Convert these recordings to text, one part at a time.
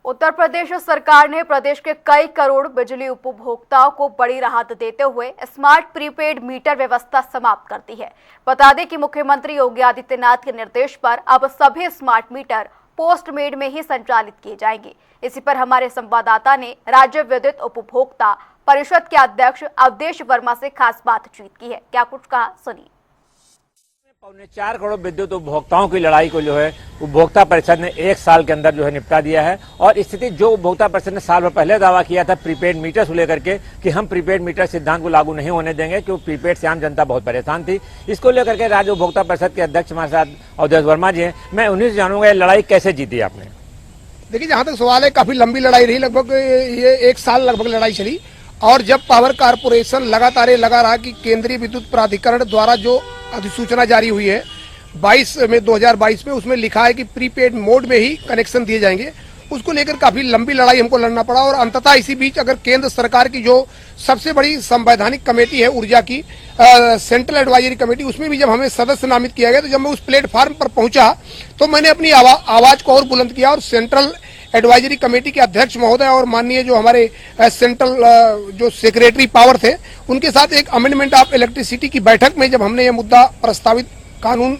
उत्तर प्रदेश सरकार ने प्रदेश के कई करोड़ बिजली उपभोक्ताओं को बड़ी राहत देते हुए स्मार्ट प्रीपेड मीटर व्यवस्था समाप्त कर दी है। बता दें कि मुख्यमंत्री योगी आदित्यनाथ के निर्देश पर अब सभी स्मार्ट मीटर पोस्टमेड में ही संचालित किए जाएंगे। इसी पर हमारे संवाददाता ने राज्य विद्युत उपभोक्ता परिषद के अध्यक्ष अवधेश वर्मा से खास बातचीत की है। क्या कुछ कहा, सुनिए। 4 करोड़ विद्युत उपभोक्ताओं की लड़ाई को जो है उपभोक्ता परिषद ने 1 साल के अंदर जो है निपटा दिया है। और स्थिति जो उपभोक्ता परिषद ने साल भर पहले दावा किया था प्रीपेड मीटर से लेकर के कि हम प्रीपेड मीटर सिद्धांत को लागू नहीं होने देंगे, क्योंकि प्रीपेड से आम जनता बहुत परेशान थी। इसको लेकर के राज्य उपभोक्ता परिषद के अध्यक्ष हमारे साथ अवधेश वर्मा जी हैं। मैं उन्हीं से जानूंगा, ये लड़ाई कैसे जीती आपने? देखिए, जहां तक सवाल है, काफी लंबी लड़ाई रही, लगभग ये 1 साल लगभग लड़ाई चली। और जब पावर कारपोरेशन लगातार ये लगा रहा कि केंद्रीय विद्युत प्राधिकरण द्वारा जो अधिसूचना जारी हुई है 2022 में, उसमें लिखा है कि प्रीपेड मोड में ही कनेक्शन दिए जाएंगे, उसको लेकर काफी लंबी लड़ाई हमको लड़ना पड़ा। और अंततः इसी बीच अगर केंद्र सरकार की जो सबसे बड़ी संवैधानिक कमेटी है ऊर्जा की, सेंट्रल एडवाइजरी कमेटी, उसमें भी जब हमें सदस्य नामित किया गया, तो जब मैं उस प्लेटफॉर्म पर पहुंचा तो मैंने अपनी आवाज को और बुलंद किया और सेंट्रल एडवाइजरी कमेटी के अध्यक्ष महोदय और माननीय जो हमारे सेंट्रल जो सेक्रेटरी पावर थे, उनके साथ एक अमेंडमेंट ऑफ इलेक्ट्रिसिटी की बैठक में जब हमने ये मुद्दा प्रस्तावित कानून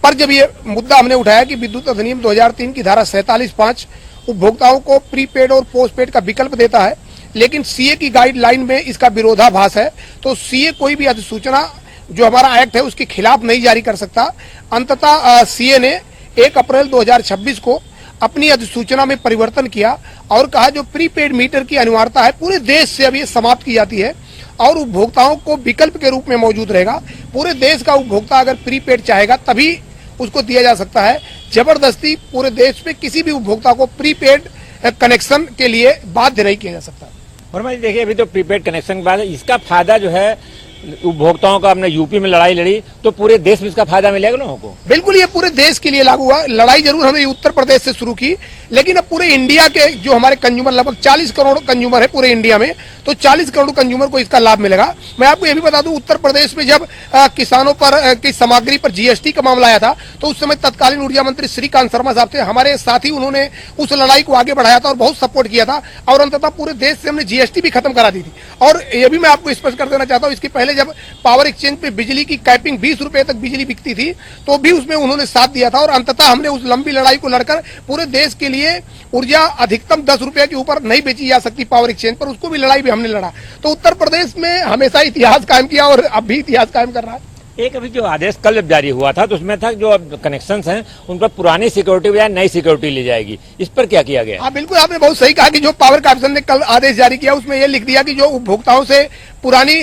पर जब ये मुद्दा हमने उठाया कि विद्युत अधिनियम 2003 की धारा 47(5) उपभोक्ताओं को प्रीपेड और पोस्टपेड का विकल्प देता है, लेकिन सीए की गाइडलाइन में इसका विरोधाभास है, तो सीए कोई भी अधिसूचना जो हमारा एक्ट है उसके खिलाफ नहीं जारी कर सकता। अंततः सीए ने 1 अप्रैल 2026 को अपनी अधिसूचना में परिवर्तन किया और कहा जो प्रीपेड मीटर की अनिवार्यता है पूरे देश से अब ये समाप्त की जाती है और उपभोक्ताओं को विकल्प के रूप में मौजूद रहेगा। पूरे देश का उपभोक्ता अगर प्रीपेड चाहेगा तभी उसको दिया जा सकता है। जबरदस्ती पूरे देश में किसी भी उपभोक्ता को प्रीपेड कनेक्शन के लिए बाध्य नहीं किया जा सकता। वर्मा जी, देखिए, अभी तो प्रीपेड कनेक्शन के बाद इसका फायदा जो है उपभोक्ताओं का, हमने यूपी में लड़ाई लड़ी तो पूरे देश में इसका फायदा मिलेगा लोगों को। बिल्कुल, ये पूरे देश के लिए लागू हुआ। लड़ाई जरूर हमने उत्तर प्रदेश से शुरू की, लेकिन अब पूरे इंडिया के जो हमारे कंज्यूमर, लगभग 40 करोड़ कंज्यूमर है पूरे इंडिया में, तो 40 करोड़ कंज्यूमर को इसका लाभ मिलेगा। मैं आपको ये भी बता दूं, उत्तर प्रदेश में जब किसानों पर की सामग्री पर जीएसटी का मामला आया था, तो उस समय तत्कालीन ऊर्जा मंत्री श्रीकांत शर्मा साहब थे, हमारे साथी, उन्होंने उस लड़ाई को आगे बढ़ाया था और बहुत सपोर्ट किया था और अंततः पूरे देश से हमने जीएसटी भी खत्म करा दी थी। और ये भी मैं आपको स्पष्ट कर देना चाहता हूँ, इसके पहले जब पावर एक्सचेंज पे बिजली की कैपिंग 20 रुपए तक बिजली बिकती थी, तो भी उसमें उन्होंने साथ दिया था और अंततः हमने उस लंबी लड़ाई को लड़कर पूरे देश के लिए ऊर्जा अधिकतम 10 रुपए के ऊपर नहीं बेची जा सकती पावर एक्सचेंज पर, उसको भी लड़ाई भी हमने लड़ा। तो उत्तर प्रदेश में हमेशा इतिहास कायम किया और अब भी इतिहास कायम कर रहा है। एक अभी जो आदेश कल जारी हुआ था तो उसमें था जो अब कनेक्शंस हैं उन पर पुरानी सिक्योरिटी बजाय नई सिक्योरिटी ली जाएगी, इस पर क्या किया गया? हाँ, बिल्कुल, आपने बहुत सही कहा कि जो पावर कमीशन ने कल आदेश जारी किया उसमें यह लिख दिया कि जो उपभोक्ताओं से पुरानी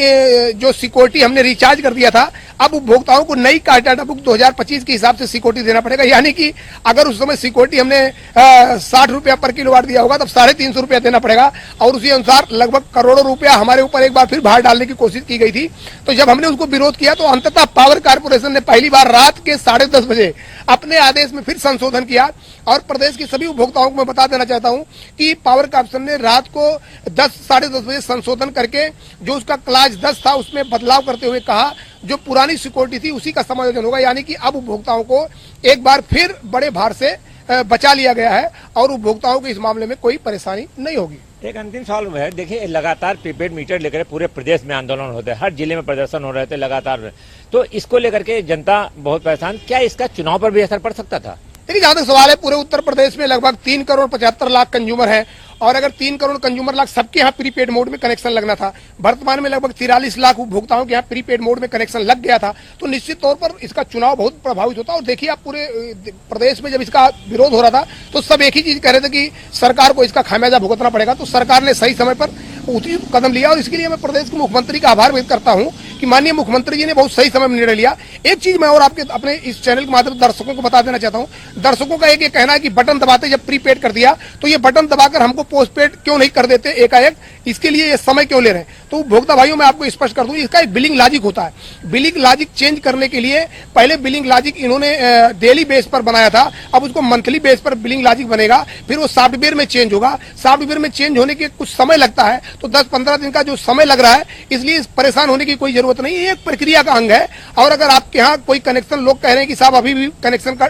जो सिक्योरिटी हमने रिचार्ज कर दिया था, अब उपभोक्ताओं को नई टाटा बुक 2025 के हिसाब से सिक्योरिटी देना पड़ेगा। यानी कि अगर उस समय सिक्योरिटी हमने 60 रुपया पर किलोवाट दिया होगा, तब 350 रुपया देना पड़ेगा और उसी अनुसार लगभग करोड़ों रुपया हमारे ऊपर एक बार फिर भार डालने की कोशिश की गई थी। तो जब हमने उसको विरोध किया तो अंततः पावर कारपोरेशन ने पहली बार रात के 10:30 बजे अपने आदेश में फिर संशोधन किया और प्रदेश के सभी उपभोक्ताओं को मैं बता देना चाहता हूं कि पावर कमीशन ने रात को 10-10:30 बजे संशोधन करके जो उसका क्लास 10 था उसमें बदलाव करते हुए कहा जो पुरानी सिक्योरिटी थी उसी का समायोजन होगा। यानी कि अब उपभोक्ताओं को एक बार फिर बड़े भार से बचा लिया गया है और उपभोक्ताओं को इस मामले में कोई परेशानी नहीं होगी। एक अंतिम सवाल है, देखिए, लगातार प्रीपेड मीटर लेकर पूरे प्रदेश में आंदोलन होते हैं, हर जिले में प्रदर्शन हो रहे थे लगातार, तो इसको लेकर के जनता बहुत परेशान, क्या इसका चुनाव पर भी असर पड़ सकता था? देखिए, जहां तक सवाल है, पूरे उत्तर प्रदेश में लगभग 3 करोड़ 75 लाख कंज्यूमर है और अगर 3 करोड़ कंज्यूमर लाख सबके यहाँ प्रीपेड मोड में कनेक्शन लगना था, वर्तमान में लगभग 43 लाख उपभोक्ताओं के यहाँ प्रीपेड मोड में कनेक्शन लग गया था, तो निश्चित तौर पर इसका चुनाव बहुत प्रभावित होता। और देखिए, आप पूरे प्रदेश में जब इसका विरोध हो रहा था तो सब एक ही चीज कह रहे थे कि सरकार को इसका खामियाजा भुगतना पड़ेगा, तो सरकार ने सही समय पर उचित कदम लिया और इसके लिए मैं प्रदेश के मुख्यमंत्री का आभार व्यक्त करता हूं कि माननीय मुख्यमंत्री जी ने बहुत सही समय में निर्णय लिया। एक चीज मैं और आपके अपने इस चैनल के माध्यम से दर्शकों को बता देना चाहता हूं, दर्शकों का एक ये कहना है कि बटन दबाते जब प्रीपेड कर दिया तो ये बटन दबाकर हमको पोस्टपेड क्यों नहीं कर देते एकाएक, इसके लिए ये समय क्यों ले रहे हैं? तो उपभोक्ता भाइयों, मैं आपको स्पष्ट कर दूं, इसका एक बिलिंग लॉजिक होता है। बिलिंग लॉजिक चेंज करने के लिए पहले बिलिंग लॉजिक इन्होंने डेली बेस पर बनाया था, अब उसको मंथली बेस पर बिलिंग लॉजिक बनेगा, फिर वो सॉफ्टवेयर में चेंज होगा। सॉफ्टवेयर में चेंज होने के कुछ समय लगता है, तो 10-15 दिन का जो समय लग रहा है, इसलिए परेशान होने की कोई जरूरत नहीं है, एक प्रक्रिया का अंग है। और अगर आपके यहाँ कोई कनेक्शन लोग कह रहे हैं कि साहब अभी भी कनेक्शन का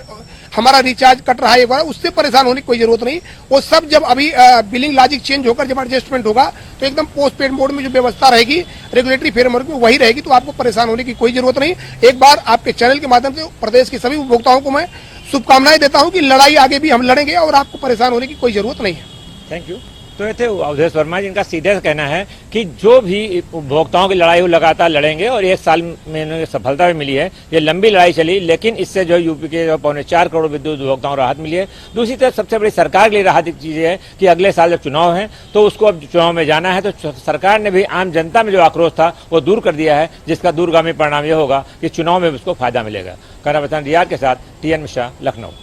हमारा रिचार्ज कट रहा है एक बार, उससे परेशान होने की कोई जरूरत नहीं। वो सब जब अभी बिलिंग लॉजिक चेंज होकर जब एडजस्टमेंट होगा तो एकदम पोस्ट पेड मोड में जो व्यवस्था रहेगी रेगुलेटरी फ्रेमवर्क में वही रहेगी, तो आपको परेशान होने की कोई जरूरत नहीं। एक बार आपके चैनल के माध्यम से प्रदेश के सभी उपभोक्ताओं को मैं शुभकामनाएं देता हूं कि लड़ाई आगे भी हम लड़ेंगे और आपको परेशान होने की कोई जरूरत नहीं है। Thank you. तो ये थे अवधेश वर्मा, जिनका सीधे कहना है कि जो भी उपभोक्ताओं की लड़ाई वो लगातार लड़ेंगे और 1 साल में इन्हें सफलता भी मिली है। ये लंबी लड़ाई चली, लेकिन इससे जो यूपी के 4.25 करोड़ विद्युत उपभोक्ताओं को राहत मिली है। दूसरी तरफ सबसे बड़ी सरकार के लिए राहत की चीज है कि अगले साल जब चुनाव है तो उसको अब चुनाव में जाना है, तो सरकार ने भी आम जनता में जो आक्रोश था वो दूर कर दिया है, जिसका दूरगामी परिणाम यह होगा कि चुनाव में उसको फायदा मिलेगा। कैमरा पर्सन रियाज के साथ TN मिश्रा, लखनऊ।